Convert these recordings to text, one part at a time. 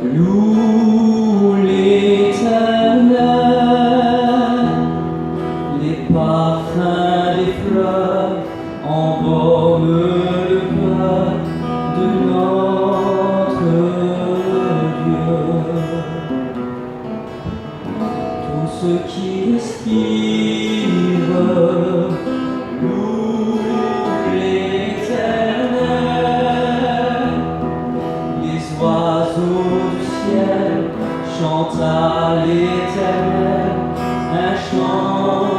Loue l'Éternel, les parfums des fleurs embaument le cœur de notre Dieu. Tout ce qui respire loue l'Éternel, les oiseaux du ciel chantent à l'Éternel un chant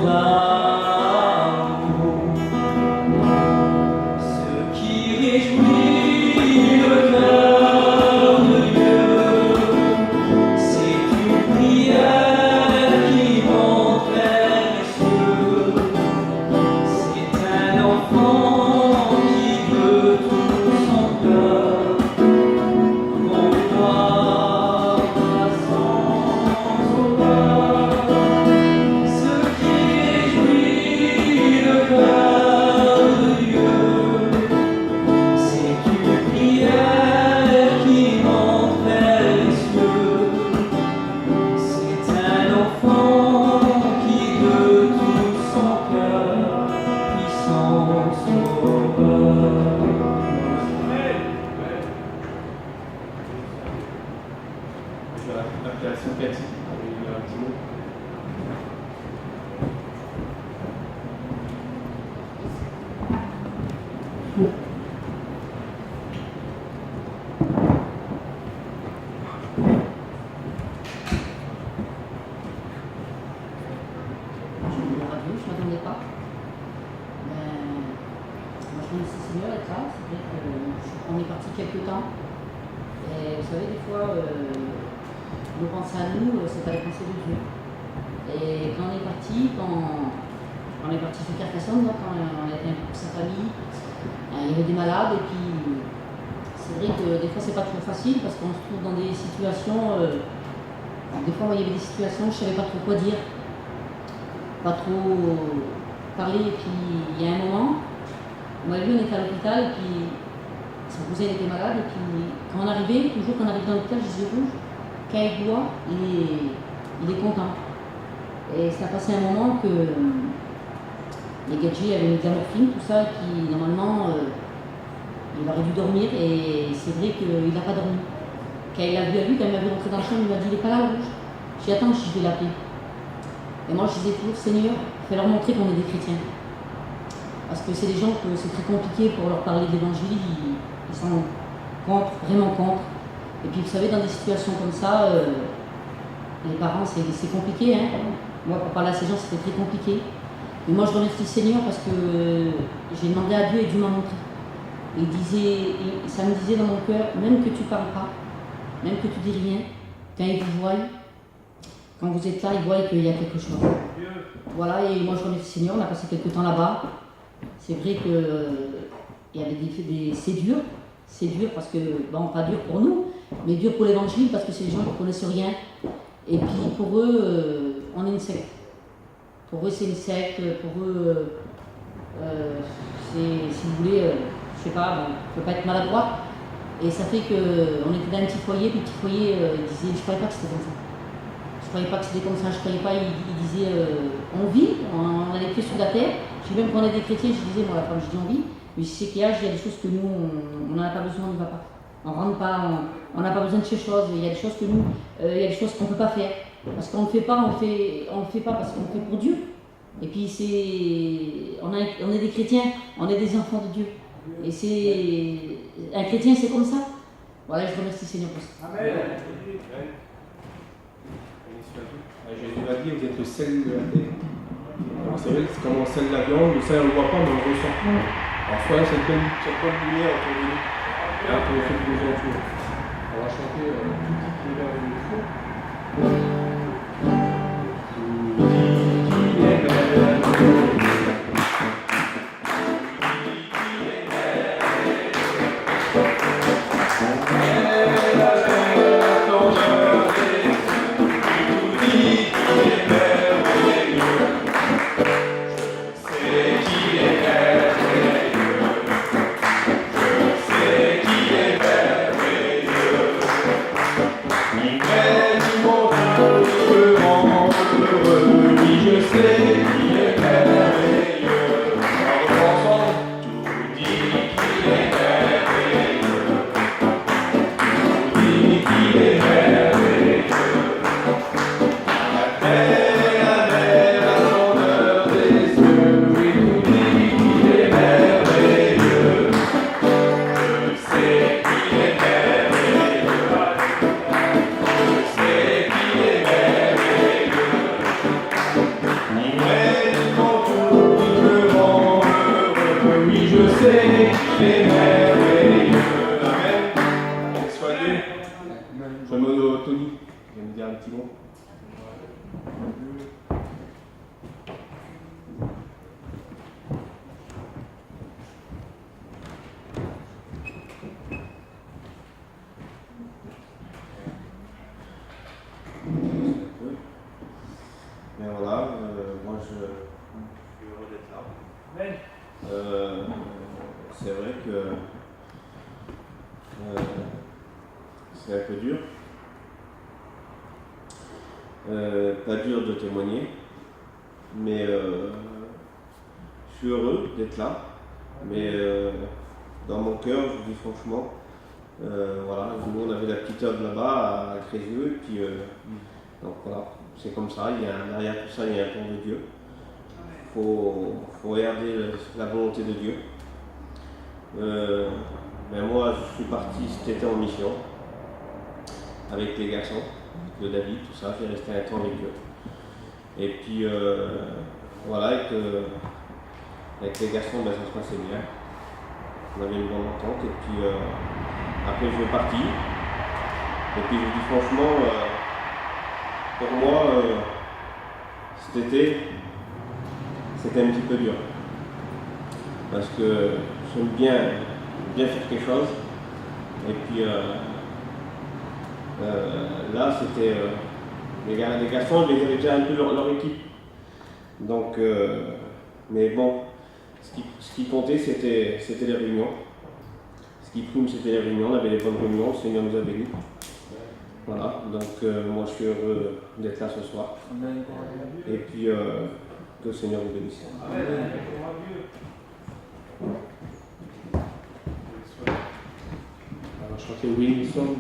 d'amour qui réjouit le cœur de Dieu. C'est une prière qui monte vers les cieux. C'est un enfant qui de tout son cœur On est parti sur Carcassonne, donc on a été un peu pour sa famille. Il y avait des malades et puis c'est vrai que des fois c'est pas toujours facile parce qu'on se trouve dans des situations, des fois moi, il y avait des situations où je savais pas trop quoi dire, pas trop parler et puis il y a un moment, moi lui on était à l'hôpital et puis son cousin il était malade et puis quand on arrivait, toujours quand on arrivait dans l'hôpital, je disais rouge, quand il doit, il est content. Et ça a passé un moment que les gadgets avaient mis de la morphine, tout ça, qui normalement il aurait dû dormir et c'est vrai qu'il n'a pas dormi. Quand il l'a vu à lui, quand il m'a vu rentrer dans la chambre, il m'a dit il n'est pas là rouge. J'ai dit attends, je vais l'appeler. Et moi je disais toujours Seigneur, fais leur montrer qu'on est des chrétiens. Parce que c'est des gens que c'est très compliqué pour leur parler de l'évangile, ils sont contre, vraiment contre. Et puis vous savez, dans des situations comme ça, les parents c'est compliqué. Hein. Moi pour parler à ces gens c'était très compliqué. Mais moi je remercie le Seigneur parce que j'ai demandé à Dieu et Dieu m'a montré. Et ça me disait dans mon cœur, même que tu ne parles pas, même que tu dis rien, quand ils vous voient, quand vous êtes là, ils voient qu'il y a quelque chose. Voilà, et moi je remercie le Seigneur, on a passé quelques temps là-bas. C'est vrai qu'il y avait c'est dur parce que, bon, pas dur pour nous, mais dur pour l'évangile parce que c'est des gens qui ne connaissent rien. Et puis pour eux, on est une secte. Pour eux, c'est une secte, pour eux, c'est, si vous voulez, je sais pas, bon, je ne peux pas être maladroit. Et ça fait qu'on était dans un petit foyer, puis le petit foyer, il disait, je ne croyais pas que c'était comme ça. Je ne croyais pas que c'était comme ça, je ne croyais pas, il disait, on vit, on a les pieds sur la terre. Je dis même qu'on est des chrétiens, je disais, moi la femme, je dis on vit, mais je sais qu'il y a des choses que nous, on n'en a pas besoin, on n'y va pas. On ne rentre pas, on n'a pas besoin de ces choses, il y a des choses que nous, il y a des choses qu'on ne peut pas faire. Parce qu'on ne fait pas, on le fait pas parce qu'on le fait pour Dieu. Et puis on est des chrétiens, on est des enfants de Dieu. Et un chrétien, c'est comme ça. Voilà, je remercie le Seigneur pour ça. Amen. Jésus a dit, vous êtes le sel de la terre. Alors c'est vrai que c'est comme on scelle la viande, le sel on ne le voit pas, mais on le ressent. Alors soyez cette bonne lumière autour de nous, et autour de ceux qui nous entourent. On va chanter tout dit qu'il est merveilleux. Tout dit qu'il est merveilleux. C'est vrai que c'est un peu dur. Pas dur de témoigner, mais je suis heureux d'être là. Mais dans mon cœur, je vous dis franchement, voilà, nous on avait la petite œuvre là-bas à Crézieux, et puis donc voilà, c'est comme ça, derrière tout ça, il y a un plan de Dieu. Faut regarder la volonté de Dieu. Ben moi, je suis parti cet été en mission avec les garçons, de David, tout ça. J'ai resté un temps avec eux. Et puis voilà, avec les garçons, ben, ça se passait bien. On avait une bonne entente. Et puis après, je suis parti. Et puis je vous dis franchement, pour moi, cet été, c'était un petit peu dur. Parce que j'aime bien faire quelque chose. Et puis là, c'était les garçons, ils avaient déjà un peu leur équipe. Donc, mais bon, ce qui comptait, c'était les réunions. Ce qui prime, c'était les réunions. On avait les bonnes réunions, le Seigneur nous avait dit. Voilà, donc moi je suis heureux d'être là ce soir. Et puis que le Seigneur vous bénisse. Alors je crois que oui, nous sommes.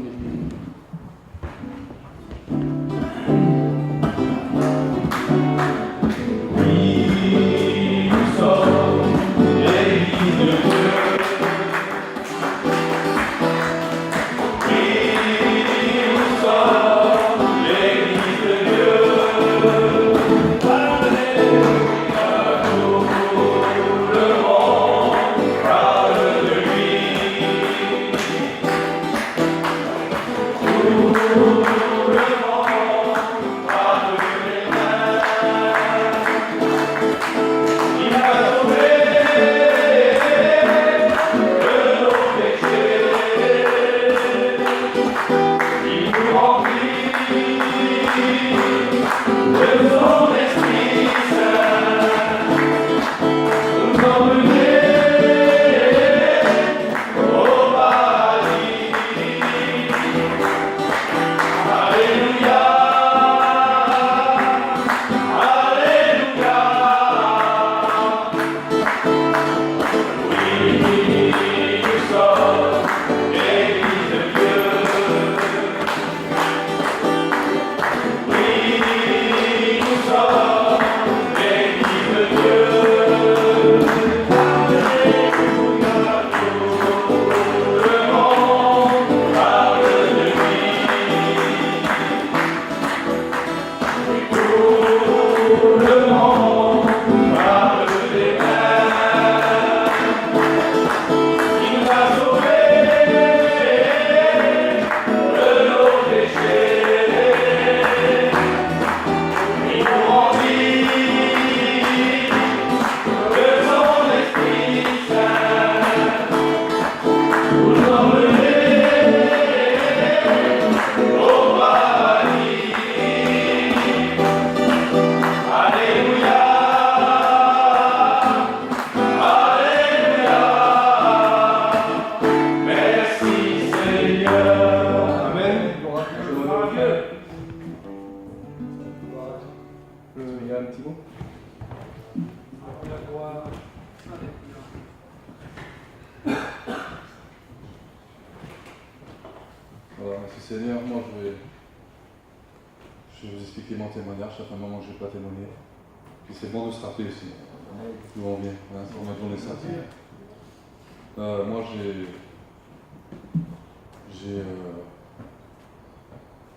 Voilà, merci Seigneur. Moi, je vais vous expliquer mon témoignage. Ça fait un moment que je n'ai pas témoigné. Puis c'est bon de se rappeler aussi. D'où on vient. Voilà, c'est pour ma journée sainte. Moi,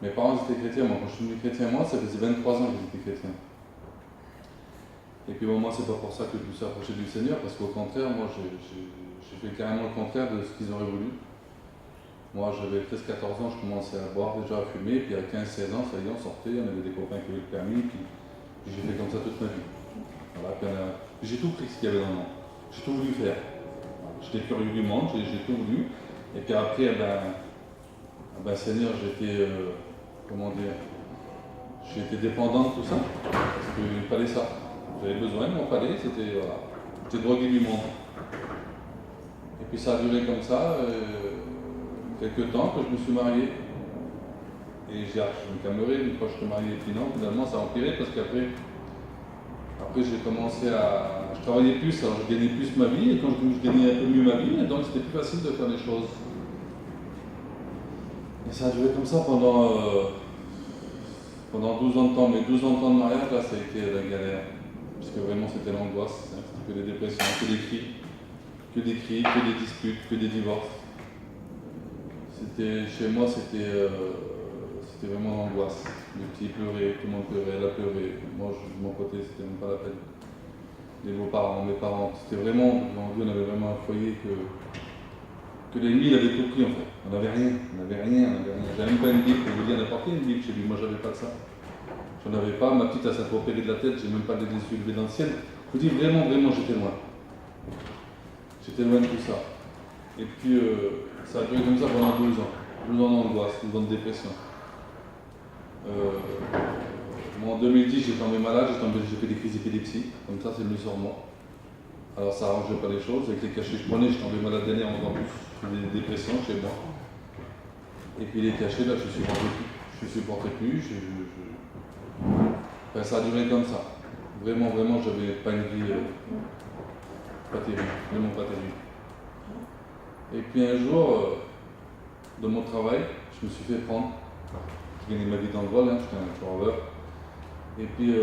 mes parents étaient chrétiens. Moi, quand je suis devenu chrétien, moi, ça faisait 23 ans que j'étais chrétien. Et puis moi, c'est pas pour ça que je me suis approché du Seigneur, parce qu'au contraire, moi, j'ai fait carrément le contraire de ce qu'ils auraient voulu. Moi, j'avais 13-14 ans, je commençais à boire, déjà à fumer, puis à 15-16 ans, ça y est, on sortait, on avait des copains qui avaient le permis, puis j'ai fait comme ça toute ma vie. Voilà, puis j'ai tout pris ce qu'il y avait dans le monde. J'ai tout voulu faire. J'étais curieux du monde, j'ai tout voulu. Et puis après, Seigneur, j'étais, j'étais dépendant de tout ça, parce qu'il fallait ça. J'avais besoin, il m'en fallait, j'étais drogué du monde. Et puis ça a duré comme ça, quelques temps que je me suis marié. Et je me calmerais une fois que je suis marié. Et puis non, finalement ça a empiré parce qu'après j'ai commencé à... Je travaillais plus, alors je gagnais plus ma vie, et quand je gagnais un peu mieux ma vie, donc c'était plus facile de faire des choses. Et ça a duré comme ça pendant 12 ans de temps. Mais 12 ans de temps de mariage, là, ça a été la galère. Parce que vraiment c'était l'angoisse, hein. C'était que des dépressions, que des cris, que des disputes, que des divorces. Chez moi, c'était vraiment l'angoisse. Les petits pleuraient, tout le monde pleurait, elle a pleuré. Moi, de mon côté, c'était même pas la peine. Les beaux-parents, mes parents, c'était vraiment, on avait vraiment un foyer que l'ennemi avait tout pris en fait. On n'avait rien. J'avais même pas une Bible, pour vous dire n'importe quelle Bible chez lui, moi j'avais pas de ça. J'en avais pas, ma petite elle s'est opérée de la tête, j'ai même pas des yeux élevés dans le ciel. Je vous dis vraiment, j'étais loin. J'étais loin de tout ça. Et puis ça a duré comme ça pendant 2 ans. 2 ans d'angoisse, 2 ans de dépression. Moi, en 2010, j'ai tombé malade, j'ai fait des crises d'épilepsie. Comme ça, c'est venu sur moi. Alors ça arrangeait pas les choses. Avec les cachets que je prenais, je tombais malade des nerfs encore plus. Je faisais des dépressions chez moi. Et puis les cachets, là, je supportais plus. Enfin, ça a duré comme ça. Vraiment, j'avais pas une vie pas terrible, vraiment pas terrible. Et puis un jour, dans mon travail, je me suis fait prendre. Je gagnais ma vie dans le vol, hein, j'étais un forever. Et puis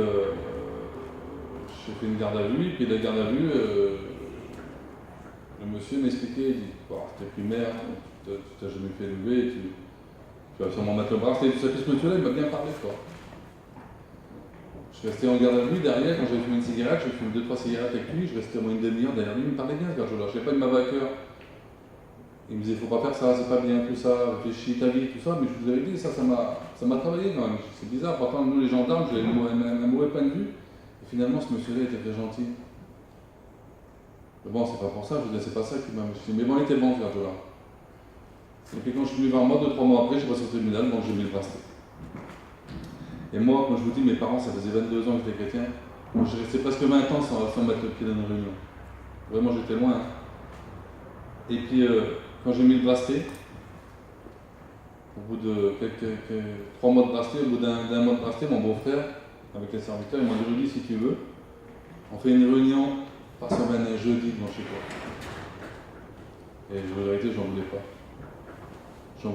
j'ai fait une garde à vue, et puis la garde à vue, le monsieur m'expliquait, il dit, oh, t'es primaire, tu t'as jamais fait lever, tu vas sûrement mettre le bracelet, tout ça. Puis ce monsieur-là, il m'a bien parlé, quoi. Je suis resté en garde à vue derrière, quand j'avais fumé une cigarette, j'ai fumé 2-3 cigarettes avec lui, je restais au moins une demi-heure derrière lui, il me parlait bien ce gars-là, je sais pas, il m'avait à cœur. Il me disait, faut pas faire ça, c'est pas bien, tout ça, réfléchis ta vie, tout ça, mais je vous avais dit, ça m'a travaillé quand même. C'est bizarre, pourtant nous les gendarmes, j'avais un mauvais point de vue, et finalement ce monsieur-là était très gentil. Mais bon, c'est pas pour ça, je vous dis, c'est pas ça qui m'a... Mais bon, il était bon ce gars-là. Et puis quand je suis venu vers moi, 2-3 mois après, j'ai passé au tribunal, donc j'ai mis le bracelet. Et moi, quand je vous dis, mes parents, ça faisait 22 ans que j'étais chrétien, moi j'ai resté presque 20 ans sans mettre le pied dans une réunion. Vraiment, j'étais loin. Hein. Et puis, quand j'ai mis le bracelet, au bout de 3 mois de bracelet, au bout d'un mois de bracelet, mon beau-frère, avec les serviteurs, il m'a dit, Rudy, si tu veux, on fait une réunion par semaine, un jeudi devant chez toi. Et je vous vérité, j'en voulais pas. J'en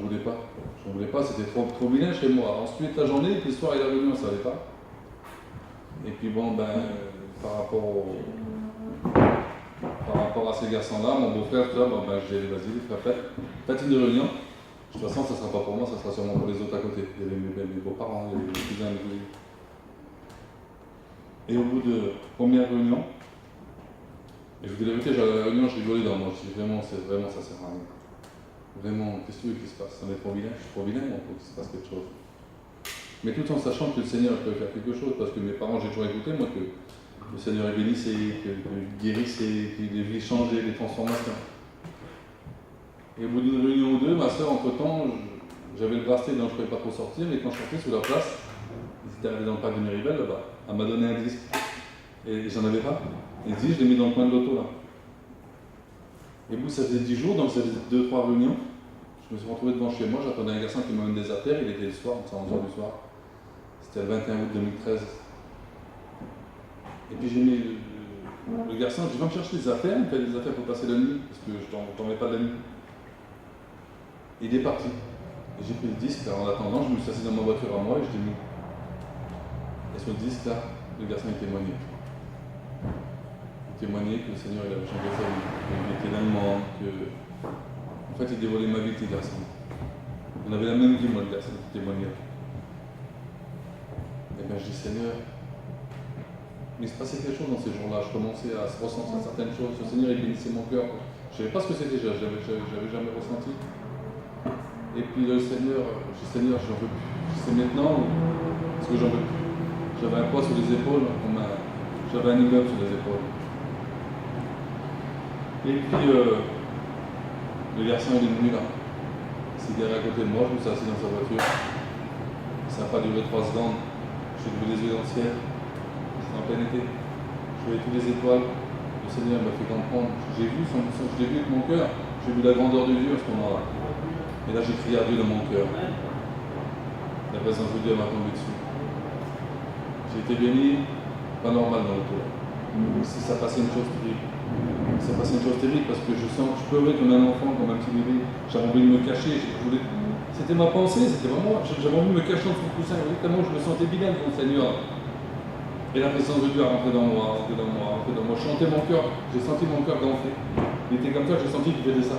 voulais pas, c'était trop vilain chez moi. Ensuite, la journée, puis le soir et la réunion, ça allait pas. Et puis bon, par rapport à ces garçons-là, mon beau-frère, tout ça, j'ai dit, vas-y, faites une réunion. De toute façon, ça ne sera pas pour moi, ça sera sûrement pour les autres à côté. Il y avait mes beaux-parents, mes cousins, mes cousines. Et au bout de première réunion, et je vous dis la vérité, à la réunion, je rigolais dans moi. Je dis vraiment, ça sert à rien. Vraiment, qu'est-ce que tu veux qu'il se passe? On est trop vilain, je suis trop vilain, il faut qu'il se passe quelque chose. Mais tout en sachant que le Seigneur peut faire quelque chose, parce que mes parents, j'ai toujours écouté, moi, que le Seigneur est bénissé, qu'il guérissait, qu'il y ait des vies changées, des transformations. Et au bout d'une réunion ou deux, ma soeur, entre-temps, j'avais le bracelet, donc je ne pouvais pas trop sortir, et quand je sortais sur la place, ils étaient arrivés dans le parc de Miribel, là-bas, elle m'a donné un disque. Et j'en avais pas. Et le disque, je l'ai mis dans le coin de l'auto, là. Et au bout, ça faisait 10 jours, donc ça faisait 2-3 réunions. Je me suis retrouvé devant chez moi, j'attendais un garçon qui m'amène des affaires, il était le soir, c'est 11h du soir. C'était le 21 août 2013. Et puis j'ai mis le garçon, je dis, va me chercher des affaires, il me fait des affaires pour passer la nuit, parce que je ne dormais pas de la nuit. Il est parti. Et j'ai pris le disque, là, en attendant, je me suis assis dans ma voiture à moi et je l'ai mis. Et sur le disque, là, le garçon il témoignait. Il témoignait que le Seigneur il avait changé sa vie, qu'il était dans le monde, que... En fait, il dévoilait ma vie, le garçon. On avait la même vie, moi, le garçon, qui témoignait. Et bien, je dis, Seigneur, mais il se passait quelque chose dans ces jours-là. Je commençais à ressentir certaines choses. Le Seigneur, il bénissait mon cœur. Je ne savais pas ce que c'était, je n'avais jamais ressenti. Et puis le Seigneur, je dis, Seigneur, j'en veux plus. C'est maintenant parce que j'en veux plus. J'avais un poids sur les épaules, j'avais un immeuble sur les épaules. Et puis, le garçon est venu là. Il s'est garé à côté de moi, je me suis assis dans sa voiture. Ça n'a pas duré 3 secondes. J'ai levé les yeux dans le ciel. C'était en plein été. Je voyais toutes les étoiles. Le Seigneur m'a fait comprendre. Je l'ai vu avec mon cœur. J'ai vu la grandeur de Dieu à ce moment-là. Et là, j'ai crié à Dieu dans mon cœur. La présence de Dieu m'a tombé dessus. J'ai été béni, pas normal dans le tour. Si ça passait une chose terrible. Ça passait une chose terrible parce que je pleurais comme un enfant, comme un petit bébé. J'avais envie de me cacher. C'était ma pensée, c'était vraiment. J'avais envie de me cacher dans son coussin. Tellement je me sentais bien devant le Seigneur. Et la présence de Dieu a rentré dans moi, rentré dans moi, rentré dans moi. Je sentais mon cœur, j'ai senti mon cœur gonfler. Il était comme ça, j'ai senti qu'il faisait ça.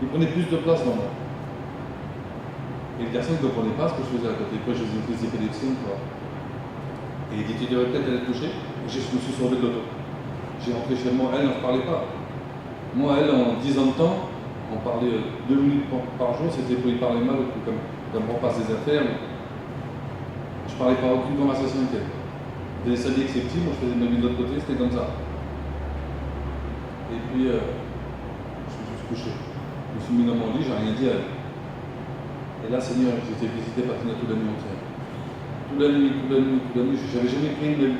Il prenait plus de place dans moi. Et le garçon ne comprenait pas ce que je faisais à côté. Quoi, je faisais une crise d'épilepsie, quoi. Et il dit, tu devrais peut-être aller te coucher. Et je me suis sauvé de l'auto. J'ai rentré chez moi, elle n'en parlait pas. Moi, elle, en 10 ans de temps, on parlait 2 minutes par jour, c'était pour y parler mal, comme on passe des affaires. Je ne parlais pas aucune conversation avec elle. Elle savait que c'est petit, moi je faisais ma vie de l'autre côté, c'était comme ça. Et puis, coucher. Je me suis mis dans mon lit, j'ai rien dit à elle. Et là, Seigneur, j'étais visité par Tina toute la nuit entière. Toute la nuit, j'avais jamais pris une même.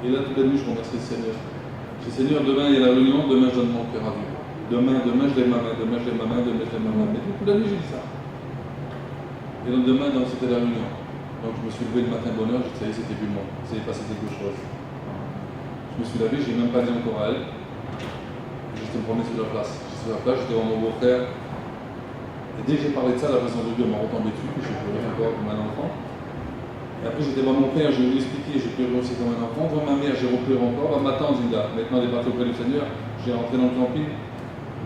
Et là, toute la nuit, je remercie le Seigneur. Je dis, Seigneur, demain, il y a la réunion, demain, je donne mon cœur à Dieu. Demain, je lève ma main, demain, je lève ma main, demain, je lève ma main. Mais toute la nuit, j'ai dit ça. Et donc, demain, c'était la réunion. Donc, je me suis levé le matin de bonne heure, j'ai dit, ça y est, c'était plus moi. Ça y est, passé quelque chose. Je me suis lavé, je n'ai même pas dit encore à elle. J'étais me promener sur la place. J'étais sur la place, j'étais devant mon beau-frère. Et dès que j'ai parlé de ça, la présence de Dieu m'a retombé dessus, puis j'ai pleuré encore comme un enfant. Et après, j'étais devant mon père, je lui ai expliqué, j'ai pleuré aussi comme un enfant. Devant ma mère, j'ai repleuré encore. Ma tante, Zinda, maintenant elle est partie auprès du Seigneur. J'ai rentré dans le camping.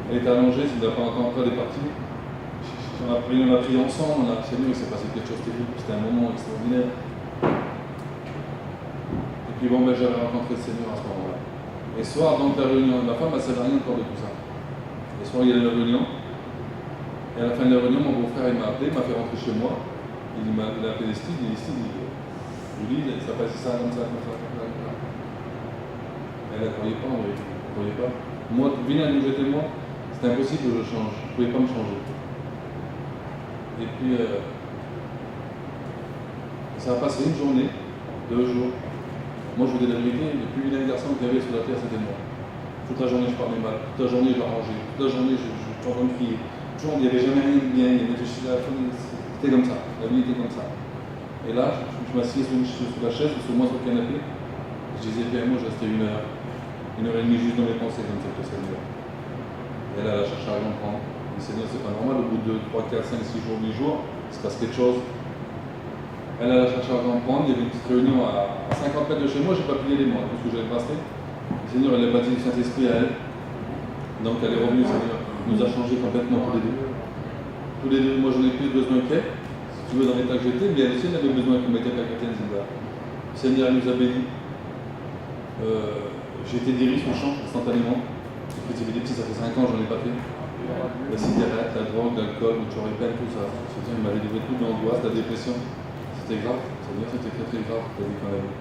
Elle était allongée, Zinda pas encore elle est partie. On a prié ensemble, on a dit, Seigneur, il s'est passé quelque chose de terrible, c'était un moment extraordinaire. Et puis bon, j'avais rencontré le Seigneur à ce moment-là. Et ce soir, donc la réunion de ma femme, elle ne savait rien encore de tout ça. Et ce soir, il y a eu la réunion. Et à la fin de la réunion, mon beau-frère, il m'a appelé, il m'a fait rentrer chez moi. Il a appelé les styles, Julie, ça passe ça, comme ça, comme ça, comme ça, comme ça. Elle ne croyait pas, elle ne croyait pas. Moi, venir nous jeter moi, c'était impossible que je change, je ne pouvais pas me changer. Et puis, ça a passé une journée, 2 jours. Moi, je vous dis la vérité, le plus vilain garçon qu'il y avait sur la terre, c'était moi. Toute la journée, je parlais mal, toute la journée, je l'arrangeais, toute la journée, je t'entends crier. Toujours, il n'y avait jamais rien de bien, c'était comme ça, la vie était comme ça. Et là, je m'assieds sur la chaise, sur moi, sur le canapé. Je disais, bien, moi, je restais 1 heure et demie juste dans mes pensées, comme ça, le Seigneur. Et là, elle a cherché à comprendre. Le Seigneur, c'est pas normal, au bout de 3, 4, 5, 6 jours, 8 jours, il se passe quelque chose. Elle a cherché à comprendre, il y avait une petite réunion à 50 mètres de chez moi, j'ai pas pu y aller moi, parce que j'avais passé. Le Seigneur, elle a baptisé le Saint-Esprit à elle. Donc elle est revenue, le Seigneur nous a changé complètement tous les deux. Tous les deux, moi j'en ai plus besoin qu'elle, si tu veux, dans l'état que j'étais, mais elle aussi elle avait besoin qu'on m'était pas chrétienne, Zinda. Le Seigneur nous a bénis. J'ai été guéri sur le champ, instantanément. J'ai fait des petits, ça fait 5 ans, j'en ai pas fait. La cigarette, la drogue, l'alcool, le choripène, tout ça. Il m'a délivré toute l'angoisse, la dépression. C'était grave, c'est-à-dire c'était très très grave la vie qu'on a vécue.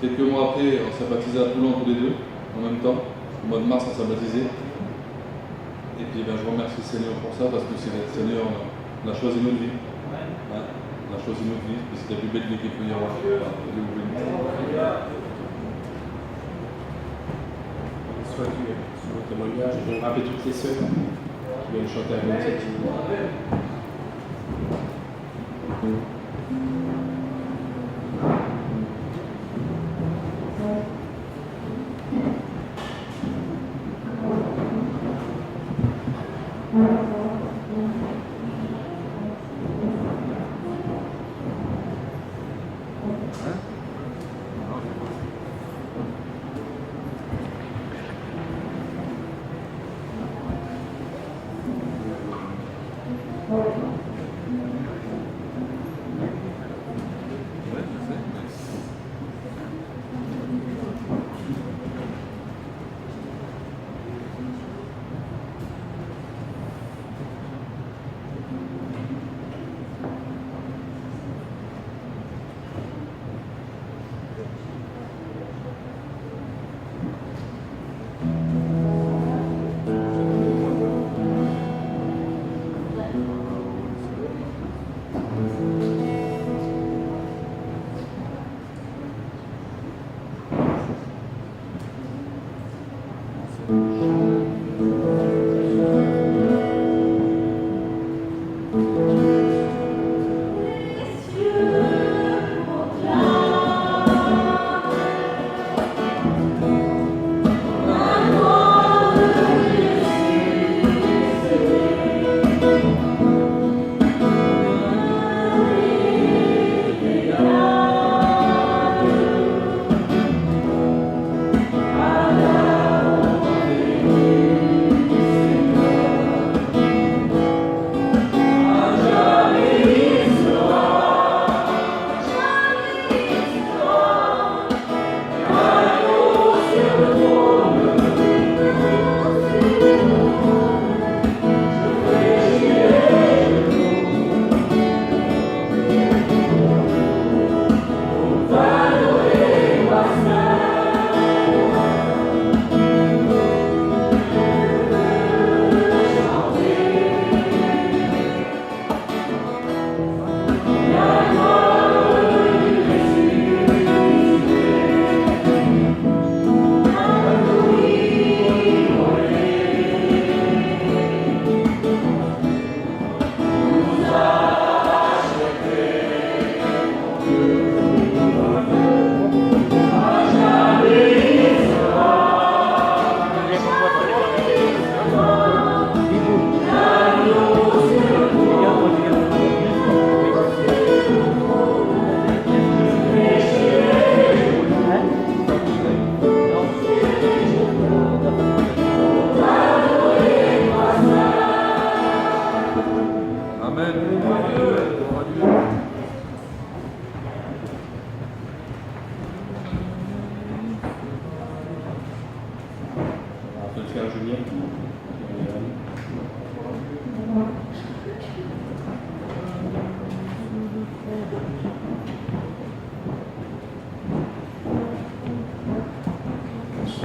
Quelques mois après, on s'est baptisé à Toulon tous les deux, en même temps. Au mois de mars, on s'est baptisé. Et puis je remercie le Seigneur pour ça, parce que c'est le Seigneur, on a choisi notre vie. Hein? On a choisi notre vie, et c'est la plus belle vie qu'il peut y avoir. Soit tu sur le témoignage, je vais rappeler toutes les sœurs qui viennent chanter avec nous cette nuit.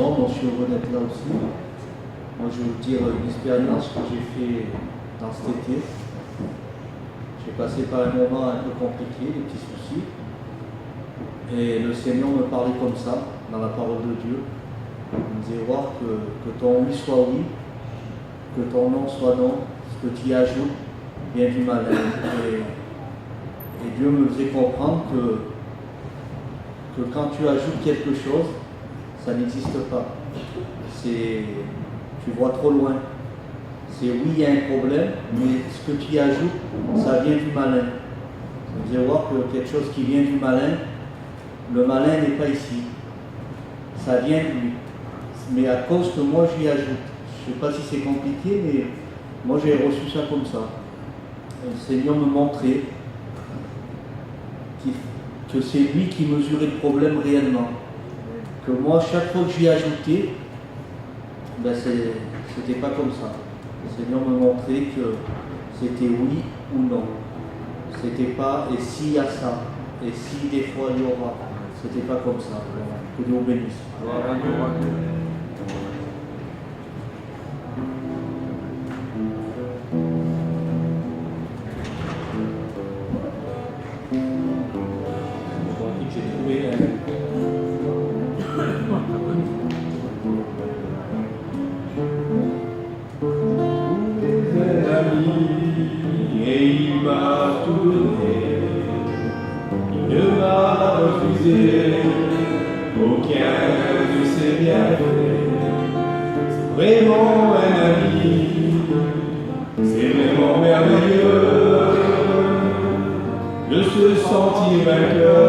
Bon, moi je suis heureux d'être là aussi. Moi je vais vous dire une expérience que j'ai fait dans cet été. J'ai passé par un moment un peu compliqué, des petits soucis. Et le Seigneur me parlait comme ça, dans la parole de Dieu. Il me disait voir que ton oui soit oui, que ton non soit non, ce que tu y ajoutes vient du malin. Et Dieu me faisait comprendre que quand tu ajoutes quelque chose, ça n'existe pas. Tu vois trop loin. C'est oui, il y a un problème, mais ce que tu y ajoutes, ça vient du malin. Vous allez voir que quelque chose qui vient du malin, le malin n'est pas ici. Ça vient de lui. Mais à cause que moi j'y ajoute. Je ne sais pas si c'est compliqué, mais moi j'ai reçu ça comme ça. Le Seigneur me montrait que c'est lui qui mesurait le problème réellement. Que moi, chaque fois que j'y ajoutais, ben c'était pas comme ça. Le Seigneur me montrait que c'était oui ou non. C'était pas et s'il y a ça, et si des fois il y aura. C'était pas comme ça. Voilà. Que Dieu vous bénisse. J'ai trouvé un ami et il m'a tout donné. Il ne m'a refusé aucun de ses bienfaits. C'est vraiment un ami, c'est vraiment merveilleux de se sentir vainqueur.